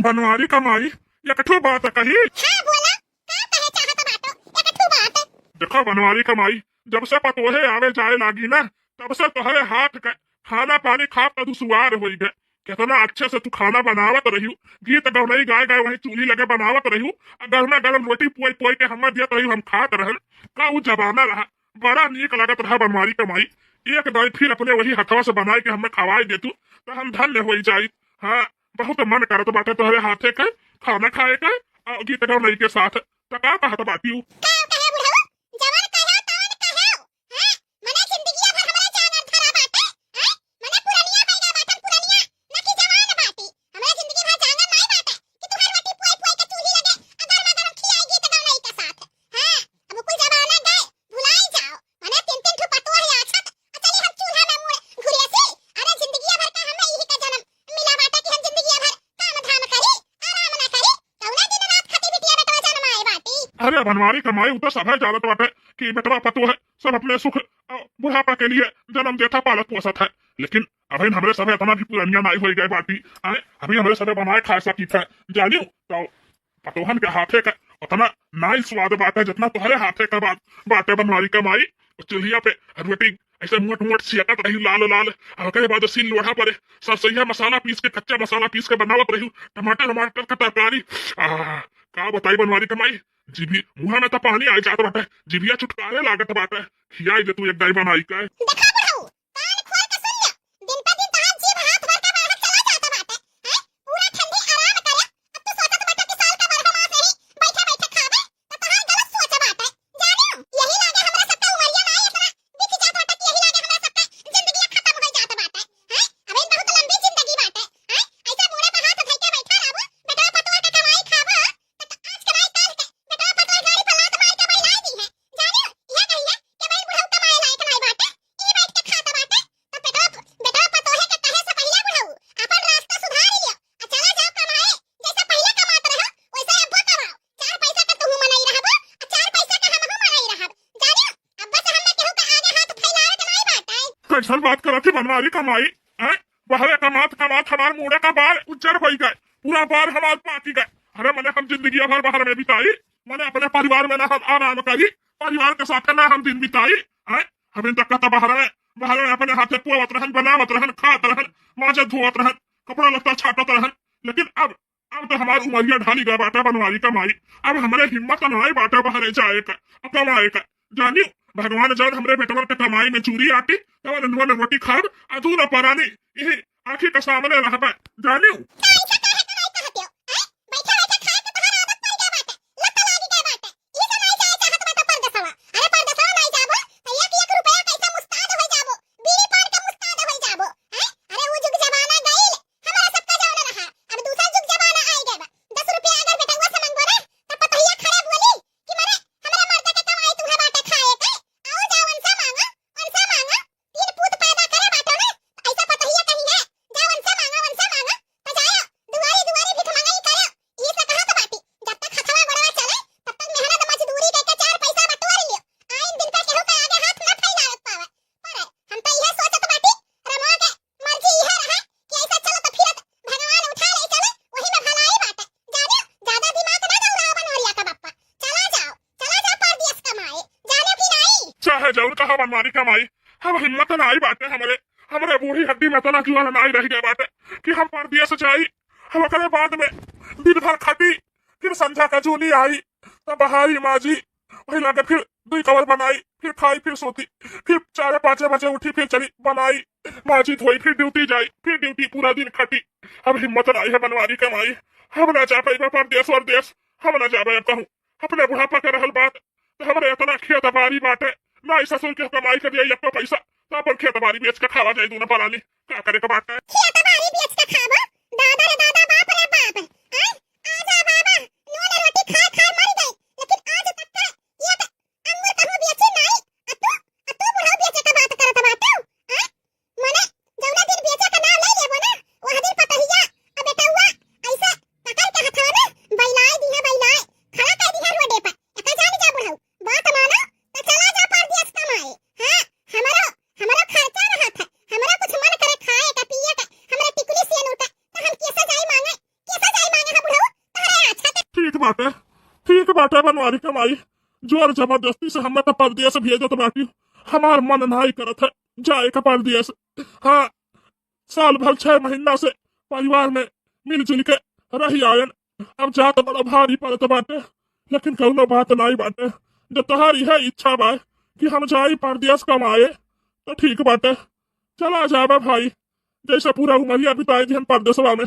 बनवारी कमाई एकठो बात कही। हाँ बोला, का कहे चाहत बाटो एक ठू बात। देखो बनवारी कमाई, जब से पतोहे आवे जाए लागी ना, तब से तोहरे हाथ का खाना पानी खा कर दुसुआर हो गए। कितना अच्छे से तू खाना बनावत रही, गीत गौनई गाय गाय वही चूल्ही लगे बनावत रही, गरमा गरम रोटी पोई पोई के हमें दियत रही, हम खात रहल। का उ जमाना रहा, बड़ा नीक लागत रहा बनवारी कमाई। एक दाई फिर अपने वही हथवा से बनाए के हमें खवाई देतू तो हम धन्य हो जाई। हाँ, बहुत मन करत बाटे तोहरे हाथे का खाना खाए का और गीत गौनई के साथ। तो का कहत बाटी उ? का कहे बुढ़ऊ, जवन कहो तवन कहो। हां, मने जिंदगिया भर हमरे जानर धरा बाटे। हां, मने पुरनिया भइला बाटन पुरनिया, न कि जवान बाटी। हमरे जिंदगी भर जानर नहीं बाटे कि तू हर रोटी पोई पोई के चूल्ही लगे अगर मैं गरम खियाई गीत गौनई के साथ। हां, अब कुल जमाना गए, भुलाई जाओ। मने तीन तीन ठो पतोह है आछत, चली हम चूल्हा में मुड़ घुरेसी। अरे जिंदगिया भर का हमें यही का जन्म मिला बाटे कि हम जिंदगिया भर काम धाम करी, आराम ना करी। कौना दिन रात खटी बिटिया बेटवा जन्म आए बाटी। अरे बनवारी कमाई उतर सब है जानत बाटे कि बेटवा पतो है सब अपने सुख और बुढ़ापा के लिए जन्म देता पालत पोसत है। लेकिन अभी हमरे सब इतना भी पुरानिया नहीं हो गए बाटी। आए अभी हमरे सब बनाए खा सकी थे जानियो तो पतोहन के हाथे का उतना नाई स्वाद बाटे जितना तुम्हारे हाथे का बात बाटे बनवारी कमाई। चूल्हिया पे रोटी ऐसे मोट मोट सियाकत रही लाल लाल, और उसके बाद सील लोढ़ा पर सरसैया मसाला पीस के कच्चा मसाला पीस के बनावत रही, टमाटर टमाटर का तरकारी। का बताई बनवारी कमाई, जीभी मुंह में तो पानी आ जात बाटे, जीभिया चुटकारे लागत बाटे। खियाई दे तू एक दाई बनाई का। देखा बुढ़ऊ, कान खोल के सुन ले। दिन पे दिन तहार जीभ हाथ भर के बाहर चला जाता बाटे। हैं, पूरा ठंडी आराम करे। अब तू सोचत बाटे कि साल का बरहमा से ही बैठे बैठे खाबे, तो तहार गलत सोच बाटे। जानियो, यही लागे हमरा सबका उमरिया ना इतना बीत जात बाटे कि यही लागे हमरा सबका जिंदगी खत्म हो जात बाटे। हैं, अबे बहुत लंबी जिंदगी बाटे। हैं, ऐसा मुड़े पे हाथ धइ के बैठा रहबो, बेटा पतोह के कमाई खाबा, तो आज कमाई काल के बेटा पतोह गाड़ी पर लात मार के बैलाई दी है। जानियो, यह कहिए कि बहन बुढ़ऊ कमाए लायक नहीं बाटे, ई बैठ के खाता बाटे। तो बेटा पतोहे के कहे से पहले बुढ़ऊ अपन रास्ता सुधार लियो आ चला जाओ कमाए। जैसे पहले कमात रहो वैसे अब्बो कमाओ। चार पैसा का तुहू मनई रहबो और चार पैसा का हमहू मनई रहब। जानियो, अब्बा से हमें केहू के आगे हाथ फैलावे के नहीं बाटे। कैसन बात करत थी बनवारी कमाई। हैं, बहरे कमात कमात हमार मुड़े का बाल उज्जर हो गए, पूरा बाल हमार पाकी गए। अरे मैंने हम जिंदगी भर बाहर में बिताई, मैंने अपने परिवार में ना हम आराम करी, परिवार के साथ ना हम दिन बिताई। हैं, हम तक का बाहर में अपने हाथे पोवत रहन, बनावत रहन, खात रहन, माजत धोवत रहन, कपड़ा लत्ता छाटत रहन। लेकिन अब तो हमार उमरिया ढाली गए बाटे बनवारी कमाई। अब हमारे हिम्मत नहीं बाटे बाहर जाए का और कमाए का। जानियो, भगवान जब हमरे बेटवन के कमाई में चूरी आटी तब नंदुआ रोटी खाब आ तू न परानी यही आंखी के सामने रहबे। जानियो, ऐसा कहे के नहीं कहते हो। हैं, बैठे बैठे खाए के तोहर आदत पड़ गए बाटे, लत लागी गए बाटे। ई से नहीं जाए चाहत बाटे परदेसवा। अरे परदेसवा नहीं जाबो तो एक रुपया कैसे मुस्ताद हो जाबो, बीड़ी पान के मुस्ताद हो जाबो। हैं, अरे वो जुग जमाना गइल, हमारा सबका जौन रहा। अब दूसरा जुग जमाना आई गए बा। 10 रुपया अगर बेटवा से मंगबो ना तो पतहिया खड़े बोली कि मरे हमरा मर्द के कमाई तुम्हें बाटे खाए के। आओ जाओ उनसे मांगो, उनसे मांगो। तीन पूत पैदा करे बाटो ना, ऐसा पतहिया कहीं है। जाओ उनसे मांगो तो जाओ दुआरी दुआरी भिख मंगाई करो। ये से कहत बाटी, जब तक हथवा गोड़वा चले तब तक मेहनत मजदूरी करके चार पैसा बटोर लियो। आइन दिन पे केहू के आगे हाथ न फैलावत पावे। पर हम तो यह सोचत बाटी, रमा के मर्जी यह रहा कि ऐसा चलत फिरत भगवान उठा ले चले, वही में भलाई बाटे। जानियो, ज्यादा दिमाग ना दौड़ाओ बनवरिया का बप्पा। चला जाओ परदेस कमाए। जानो कि नहीं? चाहे जरूर कहा बनवारी कमाई, हम हिम्मत नहीं बाटे हमरे बूढ़ी हड्डी में तना जुआ नहीं रह गए बाटे कि हम परदेस जाई। हम ओकरे बाद में दिन भर खटी, फिर संझा का जूली आई तो बहारी माजी वही लगे, फिर 2 कवर बनाई, फिर खाई, फिर सोती, फिर 4-5 बजे उठी, फिर चली बनाई माजी धोई, फिर ड्यूटी जाई, फिर ड्यूटी पूरा दिन खटी। अब हिम्मत नहीं है बनवारी कमाई, हम ना जा पाई परदेस वरदेस, हम ना जाबे कहूँ। अपने बुढ़ापा के रहल बात तो हमरे इतना खेत बाड़ी बाटे ना, ससुर के कमाई कर दिया एक पैसा तो अपन खेत बाड़ी बेच के खावा जाए दूना परानी। क्या करे का बात है, खेत बाड़ी बेच के खाबो, दादा रे दादा बाप रे बाप। हैं, आजा बाबा नून रोटी खा खा मर गई, लेकिन आज तक का ये तो अंगूर कहूं बेचे नहीं। अतु बुढ़ऊ बेचे का बात करत बाटू। हैं, मने जौना दिन बेचे का नाम ले लेबो ना, वह दिन पतहिया अब बेटौआ ऐसे पकड़ के हथवा ना बैलाई दी है, बैलाई खड़ा कर दी है रोडे पर। एका जान जा बुढ़ऊ, बात मानो तो चला जा परदेस कमाए। हां, हमरो खर्चा रहत है, हमरो कुछ मन करे खाए का पिए का, हमरा टिकुली से लूटा तो हम कैसे जाई मांगे ठीक बाटे बनवारी कमाई जोर जबरदस्ती से हमें तो परदेस भेजत बाटी हमार मन नहीं करत है जाए का परदेस। हाँ साल भर 6 महीना से परिवार में मिलजुल के रही आयन अब जात बड़ा भारी पड़त बाटे लेकिन कौनो बात नहीं बाटे जब तुम्हारी है इच्छा बा कि हम जाई परदेस कमाए तो ठीक बाटे चला जाबे भाई जैसे पूरा उमरिया बिताए थे हम परदेसवा में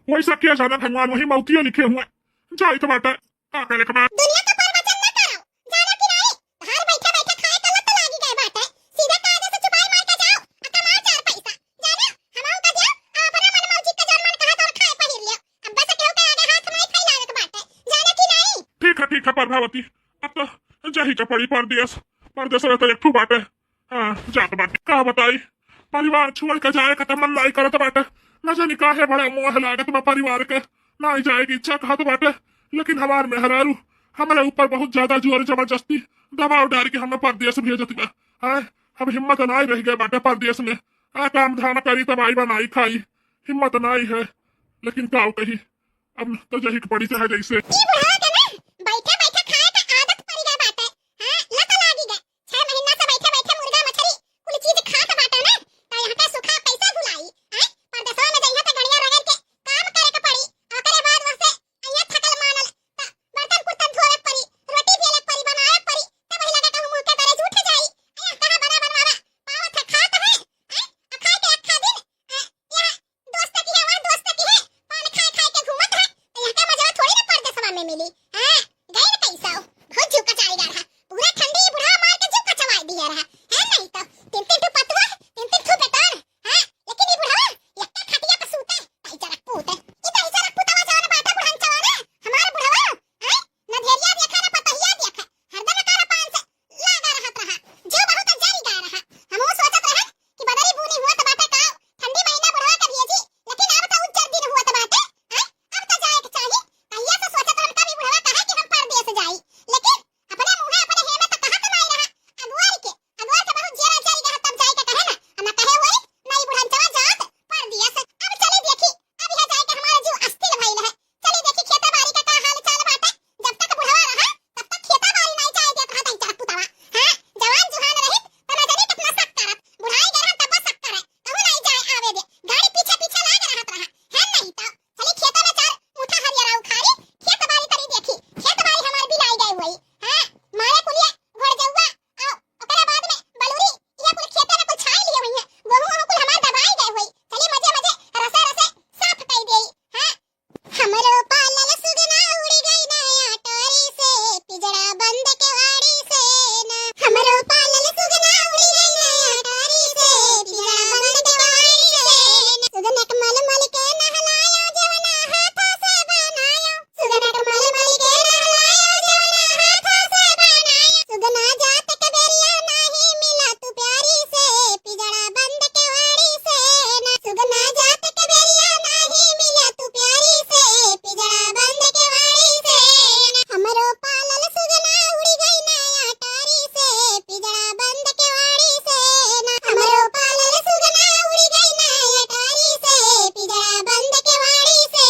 वैसा किया जाना भगवान वही मौतियों लिखे हुए जाए तो बाटे का करे के बाद दुनिया का प्रवचन न कराओ जाना कि नहीं घर बैठे बैठे खाए का लत लागी गए बात है सीधा कायदे से चुपाई मार के जाओ कमा 4 पैसा जाना हमाऊ का जाओ अपना मन मौजी का जन्म कहा तो खाए पहिर लियो अब बस केहू के आगे हाथ नहीं फैलावे के बात है जाना कि नहीं ठीक है प्रभावती अब तो जाही के पड़ी परदेस परदेस में तो एक ठू बाटे। हाँ जात बाटे का बताई परिवार छोड़ के जाए का तो मन नहीं करत बाटे न जानी काहे बड़ा मोह लागत बा परिवार के नहीं जाए की इच्छा कहत बाटे लेकिन हमार मेहरारू हमारे ऊपर बहुत ज्यादा जोर जबरदस्ती दबाव डाल के हमें परदेस भेजत बा। हाँ अब हिम्मत नहीं रह गए बाटे परदेस में काम धाम करी तब आई बनाई खाई हिम्मत नहीं है लेकिन का कही अब तो जही के पड़ी चाहे जैसे ई बुढ़ा के ना बैठे बैठे खाए का आदत पड़ गई बात है। हां लत लागी गई 6 महीना से बैठे बैठे मुर्गा मछली कुल चीज खात बाटे ना तो यहाँ का सुखा पैसा भुलाई हैं परदेसवा में जइहा त गड़िया रगड़ के काम करे के पड़ी ओकरे बाद वसे अइया थकल मानल त बर्तन कुर्तन धोवे के पड़ी रोटी बेले के पड़ी बनावे के पड़ी तब ही लगा कहूं मुंह के दरे झूठ जाई अइया कहां बना बनवावा पावत है खात है हैं खाए के अक्खा दिन यहाँ दोस्त की है वहां दोस्त की है पान खाए खाए के घूमत है तो यहाँ का मजा थोड़ी ना परदेसवा में मिली। हां गई ना कैसा हो बहुत झुका चाई रहा पूरा ठंडी बुढ़ा मार के झुका चवाई दिया रहा है नहीं तो 3-3 ठो पतवा 3-3 ठो बेटान। हां लेकिन ये बुढ़ा एकटा खटिया पे सूते ताई जरा पूते ई ताई जरा पुतवा जान बाटा बुढ़न चवाना हमार बुढ़वा हैं न धेरिया देखा न पतहिया देखा हरदम कारा पान से लागा रहत रहा जो बहुत जारी गा रहा हमहु सोचत रहे कि बदरी बूनी हुआ त बाटा का ठंडी महीना बुढ़वा के भेजी लेकिन अब तो उज्जर दिन हुआ त बाटे हैं अब तो जाए के चाहिए कहिया से सोचत रहन का भी बुढ़वा कहा कि हम परदेस जाई लेकिन अपने मुंह अपने हे में तो कहा तो नहीं रहा अगवार के बहुत जेरा चली गया तब जाए के कहे ना न कहे होई नहीं बुढ़न चवा जात परदेस अब चले देखी अब यहां जाए के हमारा जीव अस्थिर भइल है चले देखी खेती बाड़ी का हाल चाल बाटे जब तक बुढ़वा रहा तब तक खेती बाड़ी नहीं जाए देत रहा तई पुतवा। हां जवान जुहान रहित त न जानी कितना शक करत बुढ़ाई गए तब शक करे कहू नहीं जाए आवे दे गाड़ी पीछे पीछे लाग रहत रहा है नहीं तो चली खेत में 4 मुठा हरियर उखाड़ी खेत बाड़ी तरी देखी खेत बाड़ी हमार बिलाई गई हुई। हां मारे कुलिए घोड़ जौवा आओ ओकरे बाद में बलूरी ये कुल खेते में कुल छाई लिए हुई है गेहूं कुल हमार दबाई गई हुई चली मजे मजे रसे रसे साफ कई देई। हां हमरो पालल सुगना उड़ी गई नया टारी से पिजड़ा बंद के वाड़ी से ना हमरो पालल सुगना उड़ी गई नया टारी से पिजड़ा बंद के वाड़ी से सुगनक मल मल के नहलायो जवना हाथा से बनायो सुगनक मल मल के नहलायो जवना हाथा से बनायो सुगना जात के बेरिया नहीं मिला तू प्यारी से पिजड़ा बंद के वाड़ी से ना सुगना जात के बेरिया नहीं मिला तू प्यारी से पिजड़ा बंद के वाड़ी से ना हमरो पालल सुगना उड़ी गई नया टारी से पिजड़ा बंद के वाड़ी से ना हमरो पालल सुगना उड़ी गई नया टारी से पिजड़ा बंद के वाड़ी से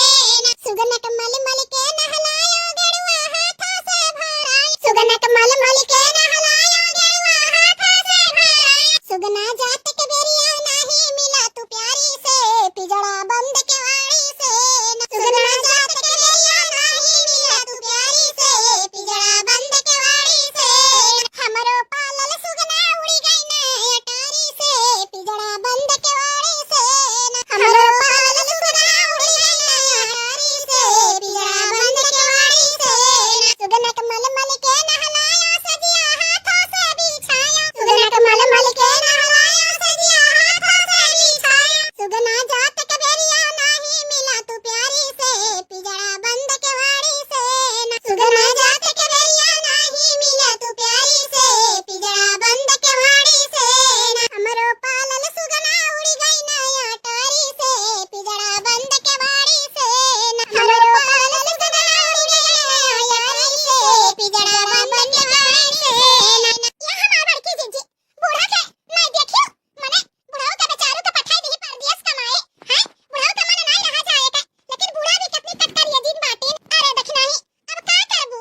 ना सुगनक मल मल के नहलायो गेरुआ हाथा से भरायो सुगनक मल मल के नहलायो गेरुआ हाथा से भरायो सुगना जात के बेरिया नहीं मिला तू प्यारी से पिजड़ा बंद के वाड़ी से ना सुगना जात के बेरिया नहीं मिला तू प्यारी से पिजड़ा बंद के वाड़ी से हमरो पालल सुगना उड़ी गई नया टारी से पिजड़ा बंद के वाड़ी से ना हमरो पालल सुगना उड़ी गई नया टारी से पिजड़ा बंद के वाड़ी से ना सुगनक मल मल के नहलायो सजिया हाथा से बिछायो सुगनक मल मल के नहलायो सजिया हाथा से बिछायो सुगना जात के बेरिया नहीं मिला तू प्यारी से पिजड़ा बंद के वाड़ी से ना सुगना जात के बेरिया नहीं मिला तू प्यारी से पिजड़ा बंद के वाड़ी से ना हमरो पालल सुगना उड़ी गई नया टारी से पिजड़ा बंद के वाड़ी से ना हमरो पालल सुगना उड़ी गई नया टारी से पिजड़ा बंद के वाड़ी से ना ये हमार बड़की जीजी बूढ़ा के नहीं देखियो मने बुढ़ाओ के बेचारो के पठाई दी परदेस कमाए हैं बुढ़ाओ के मन नहीं रहा जाए के लेकिन बूढ़ा भी कितनी कटकरिया दिन बाटी अरे देखी नहीं अब का करबू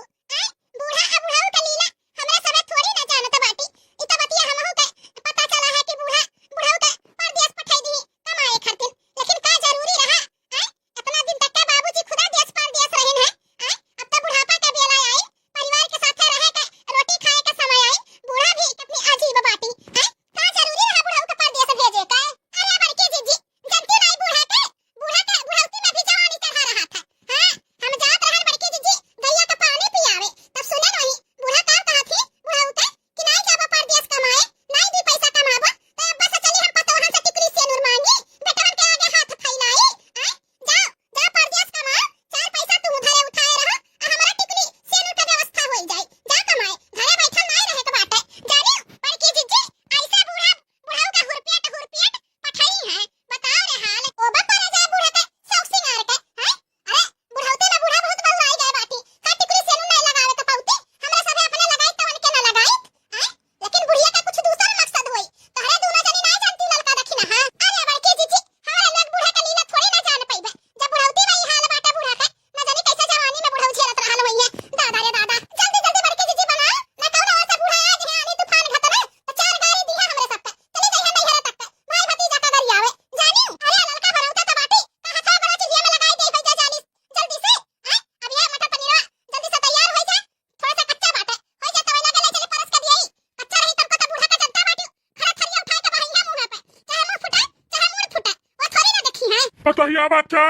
बताइए बच्चा,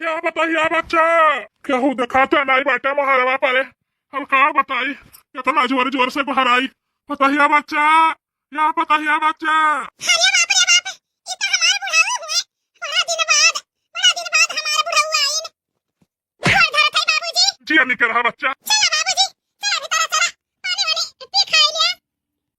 या बताइए बच्चा, केहू दिखाता नहीं बाटे मोहरवा पर। हम का बताई, कितना जोर जोर से बाहर आई। बताइए बच्चा, या बताइए बच्चा। अरे बाप रे बाप, ये तो हमार बुढ़ाऊ हुए। बड़ा दिन बाद हमार बुढ़ाऊ आइन। घर धरत है बाबूजी। जी निकल रहा बच्चा। चला बाबूजी, चला भीतर चला। पानी वानी पी खाई लिया।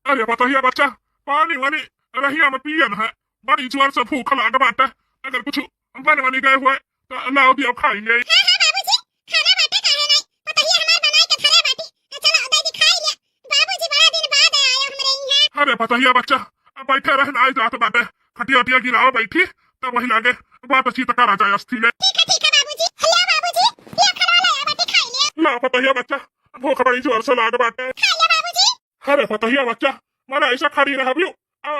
अरे बताइए बच्चा, पानी वानी रहिया में पियन है। बड़ी जोर से भूख लाग बाटे। अगर कुछ बन बनी गए हुए तो लाओ दिया खाएंगे। हां हां बाबूजी, खाना बाटे काहे नहीं। बताइए हमार बनाई के धरे बाटी। चला उदय दी खाई लिया। बाबूजी बड़ा दिन बाद आए हमरे यहाँ। अरे बताइए बच्चा, अब बैठे रहना आई जात बाटे। खटिया वटिया गिराओ बैठी, तब वही लागे बात अच्छी तक आ जाए अस्थि में। ठीक है बाबूजी। लिया बाबूजी, लिया खाना लाया बाटी खाई लिया। ला बताइए बच्चा, भूख बड़ी जोर से लाग बाटे। खा लिया बाबूजी। अरे बताइए बच्चा, मारा ऐसा खड़ी रह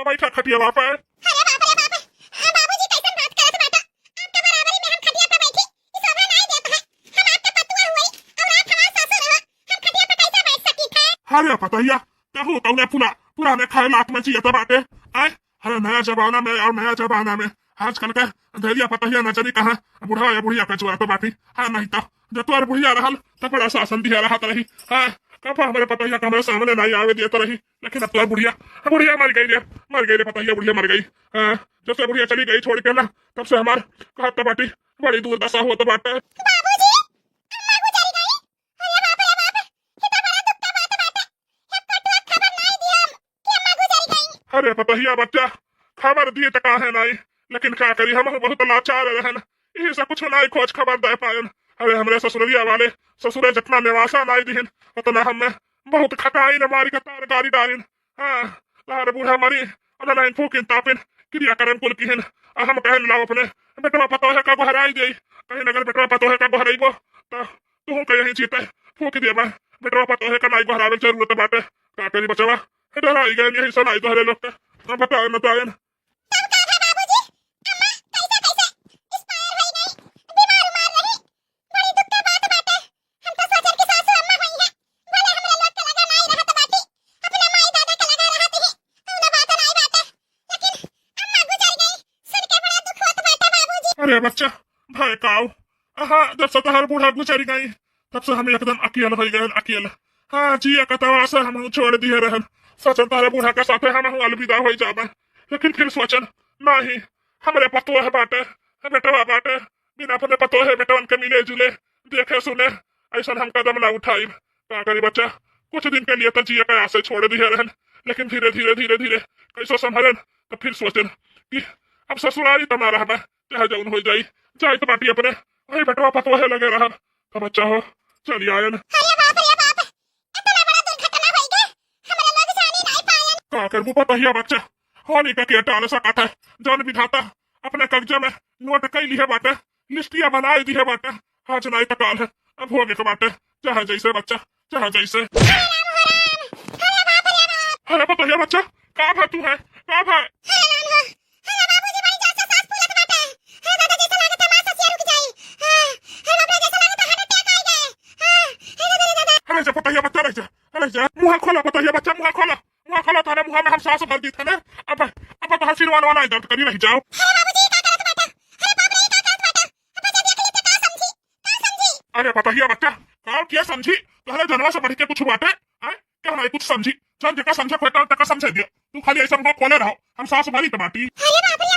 बैठा खटिया वहाँ पे। अरे बाप रे बाप, बाबूजी कैसन बात करत बाटा। आपके बराबरी में हम खटिया पे बैठी, ई शोभा नहीं देत है। हम आपके पतुआ हुई और आप हमार ससुर हो। हम खटिया पे कैसे बैठ सकी थे। अरे बताइए, कहूँ कौने पुराने खाए लात में जियत बाटे। आए अरे नया जमाना में और नया जमाना में आजकल के धैर्य पतहिया नजरी कहाँ बुढ़ा या बुढ़िया का जुआ तो बाटी। हाँ नहीं तो जब तुम्हारे बुढ़िया रहल तो बड़ा शासन दिया रहत रही। हाँ कब हमारे पतहिया का हमारे सामने नहीं आवे देता रही। लेकिन अब तो बुढ़िया बुढ़िया मर गई रे पतहिया बुढ़िया मर गई। हाँ जब से बुढ़िया चली गई छोड़ के ना, तब से हमार कहत तो बाटी बड़ी दुर्दशा हो तो बाटे। बाबूजी अम्मा गुजर गई। अरे बाप रे बाप, ये तो बड़ा दुख का बात बाटा। एक पटुआ खबर नहीं दिया हम कि अम्मा गुजर गई। अरे पतहिया बच्चा, खबर दिए तो काहे नहीं, लेकिन क्या करी हम बहुत लाचार रहन। यही सब कुछ नहीं खोज खबर दे पायन। अरे हमरे ससुरिया वाले ससुरे जितना निवासा नहीं दिहन उतना हमें बहुत खटाई न मारी कतार गाड़ी डालिन। हाँ लारे बूढ़ा मरी और लाइन फूकिन तापिन क्रिया करन कुल किहन। हम कहन लाओ अपने बेटवा पतो है का बहराई दे। कहीं अगर बेटवा पतो है का बहराइबो तो तू कहीं जीते फूक देबा। बेटवा पतो है का नहीं बहरावे जरूरत बाटे। का करी बचवा डराई गए यही सुनाई तोहरे लोग के। बताओ न तायन तब का है बाबूजी, अम्मा कैसे एक्सपायर हो गई। बीमार उमार रही। बड़ी दुख का बात बाटे। हम तो सोचन कि सासू अम्मा हुई है। भले हमरे लोग के लगा नहीं रहत बाटी, अपने माई दादा के लगा रहत ही कौनो बात नहीं बाटे। लेकिन अम्मा गुजर गई सुन के बड़ा दुख होत बाटे बाबूजी। अरे बच्चा भाई काऊ, हाँ जब से तोहर बूढ़ा गुजर गई तब से हम एकदम अकेले हो गए अकेले। हाँ जिया कतवा से हम छोड़ दिए रहन। सोचन तारे बूढ़ा के साथे हम अलविदा हो जाबे। लेकिन फिर सोचन नहीं, हमरे पतो है बाटे बेटवा बाटे। बिना अपने पतो है बेटवन के मिले जुले देखे सुने ऐसा हम कदम ना उठाई। का करी बच्चा, कुछ दिन के लिए तो जिया के आसे छोड़ दिए रहन। लेकिन धीरे धीरे कैसो संभरन तो फिर सोचन कि अब ससुरारी तो ना रहबे, चाहे जौन हो जाई जाए तो बाटी अपने वही बेटवा पतो है लगे रहा। तो बच्चा हो चली आयन। अरे बाप रे बाप, इतना बड़ा दुर्घटना हो गई। हमरे लोग जानी नहीं पायन। का करबू पतहिया बच्चा, होली का टाल सकत है। जौन विधाता अपने कब्जे में नोट कई लिए बाटे, लिस्टिया बनाई दी है बाटे। आज नहीं तो काल है, अब होगे के बाटे चाहे जैसे बच्चा चाहे जैसे। अरे राम हो राम, अरे बाप रे बाप। अरे पतहिया बच्चा का भा तू है का भा। अरे राम हो, अरे बाबूजी बड़ी जोर से सांस फूलत बाटे। हां दादा जैसा लागत है मां ससिया रुक जाई। हां बाप रे जैसा लागत है हार्ट अटैक आ गए। हां दादा अरे जा पतहिया बच्चा रह जा मुंह खोला पतहिया बच्चा मुंह खोला तारे मुंह में हम सांस भर दी थे ना। अब तो हसीरवान वाला दर्द करी रह जाओ। अरे बाबूजी का करत बाटा। अरे बाप रे का करत बाटा। अब बच्चा देख ली तो का समझी। अरे पतहिया बच्चा का क्या समझी, पहले जनवा से बढ़ के कुछ बाटे हैं क्या नहीं कुछ समझी। चल जका समझे खोटा तक समझे दियो। तू खाली ऐसा मुंह खोले रहो, हम सांस भरी तो बाटी। अरे बाप रे